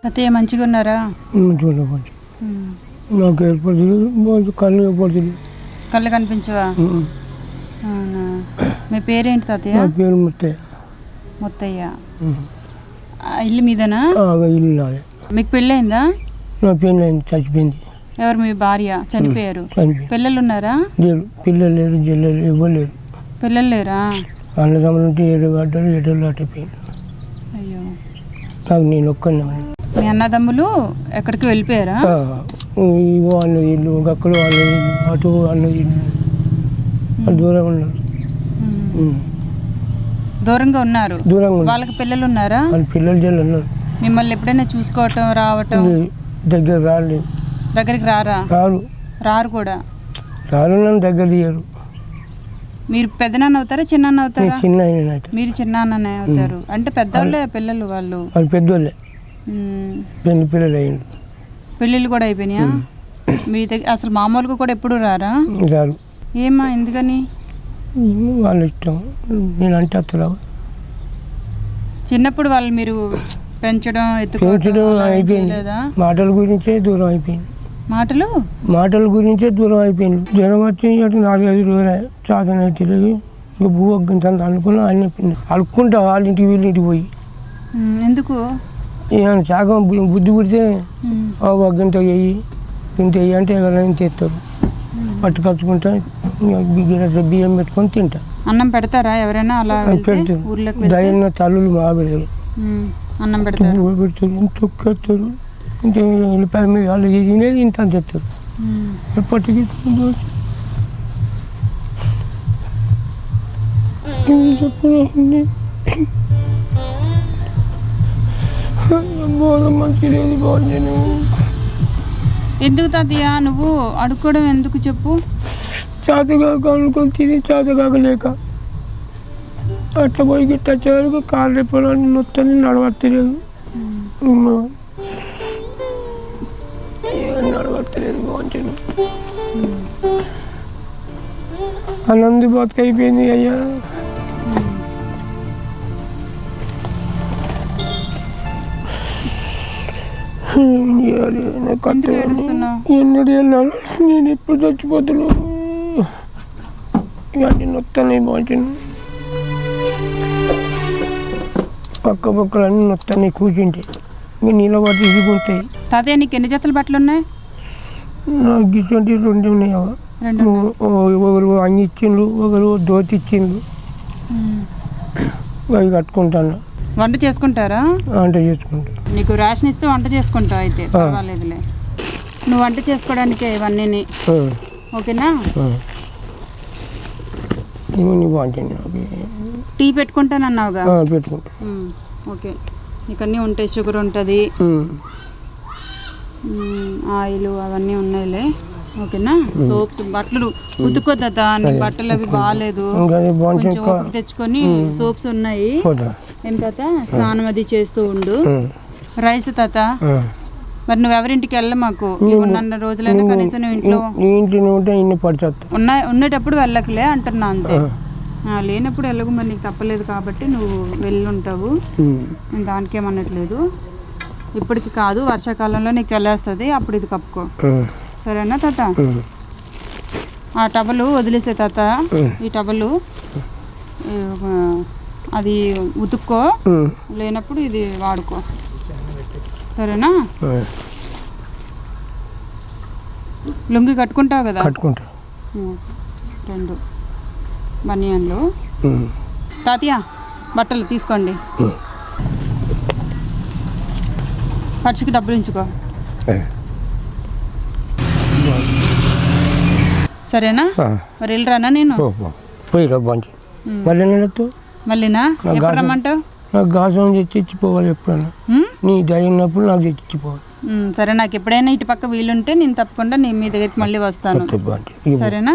అత్తయ్య మంచిగా ఉన్నారా? నాకు ఏర్పడుతుంది, కళ్ళు ఏర్పడుతుంది. కళ్ళు కనిపించవా? అవునా. మీ పేరేంటి తాతయ్య? నా పేరు ముత్తయ్య. ముత్తయ్య. ఇల్లు మీదనా? ఇల్లు నాదే. మీకు పెళ్ళయిందా? నా పెళ్ళైంది, చచ్చిపోయింది. ఎవరు? మీ భార్య చనిపోయారు. పిల్లలు ఉన్నారా? లేరు. పిల్లలు లేరు, జిల్లలు ఇవ్వలేరు. పిల్లలు లేరా? అన్నదమ్ములు ఉంటే 7 గంటలు 7 దాటిపోయారు. అయ్యో. నాకు నేను ఒక్కనే. మీ అన్నదమ్ములు ఎక్కడికి వెళ్ళిపోయారా? వాళ్ళ ఇల్లు అక్కడ, వాళ్ళ ఇల్లు అటు, వాళ్ళ ఇల్లు దూరం ఉన్నారు. దూరంగా ఉన్నారు. దూరంగా వాళ్ళకి పిల్లలు ఉన్నారా? వాళ్ళ పిల్లలు జల్లు ఉన్నారు. మిమ్మల్ని ఎప్పుడైనా చూసుకోవటం రావటం? దగ్గర రాలేదు. దగ్గరికి రారా? రారు కూడా. రారు, నన్ను దగ్గర తీయరు. మీరు పెద్దనాన్న అవుతారా చిన్నాన్న అవుతారా? చిన్న. మీరు చిన్నాన్ననే అవుతారు. అంటే పెద్దవాళ్ళే పిల్లలు. వాళ్ళు పెద్దోళ్ళే. పిల్లలు అయ్యిండు. పెళ్ళిళ్ళు కూడా అయిపోయినాయా? మీ దగ్గర అసలు మామూలుగా కూడా ఎప్పుడు రారా? రారు. ఏమా, ఎందుకని? వాళ్ళ ఇష్టం. నేను అంటే అత్తరా. చిన్నప్పుడు వాళ్ళు మీరు పెంచడం అయిపోయింది. మాటల గురించే దూరం అయిపోయింది. మాటల గురించే దూరం అయిపోయింది. జ్వరం వచ్చి 4-5 రోజులు చాతన తెలియదు. ఇంకా భూ ఒగ్గంత అనుకున్నా అన్నీ అడుక్కుంటా వాళ్ళ ఇంటికి వీళ్ళింటికి పోయి. ఎందుకు? ఏమైనా చాకం బుద్ధి పుడితే ఒగ్గంత వెయ్యి ఇంత వెయ్యి అంటే ఎవరైనా తెస్తారు. పట్టుకొచ్చుకుంటా బియ్యం పెట్టుకొని తింటా. అన్నం పెడతారా ఎవరైనా? అలా పెడతారు. దైన తల్లులు మా బిడ్డలు అన్నం పెడతారు, తొక్కేస్తారు. ఇంత వెళ్ళిపోయి మీద వాళ్ళు తినేది ఇంత అని చెప్తారు. ఎప్పటికీ మంచి లేదు. బాగుంది. ఎందుకు తాతయ్య నువ్వు అడుక్కోవడం ఎందుకు చెప్పు? చేతగాక అనుకొని తిని చేతగాక అట్లా పోయి గిట్ట వచ్చే వరకు కాళ్ళు రేపడానికి నొత్తని నడవట్లేదు. నడవట్లేదు. బాగుంటుంది. అన్నందు బతుకైపోయింది అయ్యా. ఎన్నడూ వెళ్ళాను నేను. ఎప్పుడు చచ్చిపోతున్నాను. ఇవన్నీ నొత్తాయి. బాగుంటుంది. పక్కలన్నీ నొత్తాయి. కూర్చుంటే ఇంకా నీళ్ళ పట్టి ఇదిగుంటాయి. తాతయ్య నీకు ఎన్ని జతల బట్టలు ఉన్నాయి? నాకు గిటువంటి 2 ఉన్నాయా. ఒకరు అంగి ఇచ్చిండ్రు, ఒకరు దోతి ఇచ్చిండ్రు. అవి కట్టుకుంటాను. వంట చేసుకుంటారా? వంట చేసుకుంటా. నీకు రేషన్ ఇస్తే వంట చేసుకుంటావు. అయితే పర్వాలేదులే. నువ్వు వంట చేసుకోవడానికే ఇవన్నీ. ఓకేనా? టీ పెట్టుకుంటానన్నావుగా? పెట్టుకుంటా. ఓకే. నీకు అన్నీ ఉంటాయి. షుగర్ ఉంటుంది, ఆయిల్ అవన్నీ ఉన్నాయిలే. ఓకేనా? సోప్స్ బట్టలు ఉతుక్కోతా. నీ బట్టలు అవి బాగాలేదు. కొంచెం ఓపిక తెచ్చుకొని సోప్స్ ఉన్నాయి. ఏం తాత స్నానం అది చేస్తూ ఉండు. రైస్ తాత. మరి నువ్వు ఎవరింటికి వెళ్ళ మాకు. ఉన్న రోజులైనా కనీసం నువ్వు ఇంట్లో ఉండేటప్పుడు వెళ్ళకలే అంటున్నా. అంతే. లేనప్పుడు వెళ్ళకు. మరి నీకు తప్పలేదు కాబట్టి నువ్వు వెళ్ళి ఉంటావు. నేను దానికేమనట్లేదు. ఇప్పటికి కాదు, వర్షాకాలంలో నీకు చల్లేస్తుంది. అప్పుడు ఇది కప్పుకో. సరేనా తాత? ఆ టవలు వదిలేసే తాత. ఈ టవలు అది ఉతుక్కో. లేనప్పుడు ఇది వాడుకో. సరేనా? లుంగి కట్టుకుంటావు కదా? 2 బనియన్లు. తాతయ్య బట్టలు తీసుకోండి. ఖర్చుకి డబ్బులు ఉంచుకో. సరేనా? మరి వెళ్ళరానా నేను? మళ్ళీనా? ఎప్పుడు రమ్మంటావు? నాకు గాసం తెచ్చిపోవాలి. ఎప్పుడైనా నీ దయ ఉన్నప్పుడు నాకు తెచ్చిపోవాలి. సరే. నాకు ఎప్పుడైనా ఇటు పక్క వీలుంటే నేను తప్పకుండా మీ దగ్గరికి మళ్ళీ వస్తాను. సరేనా?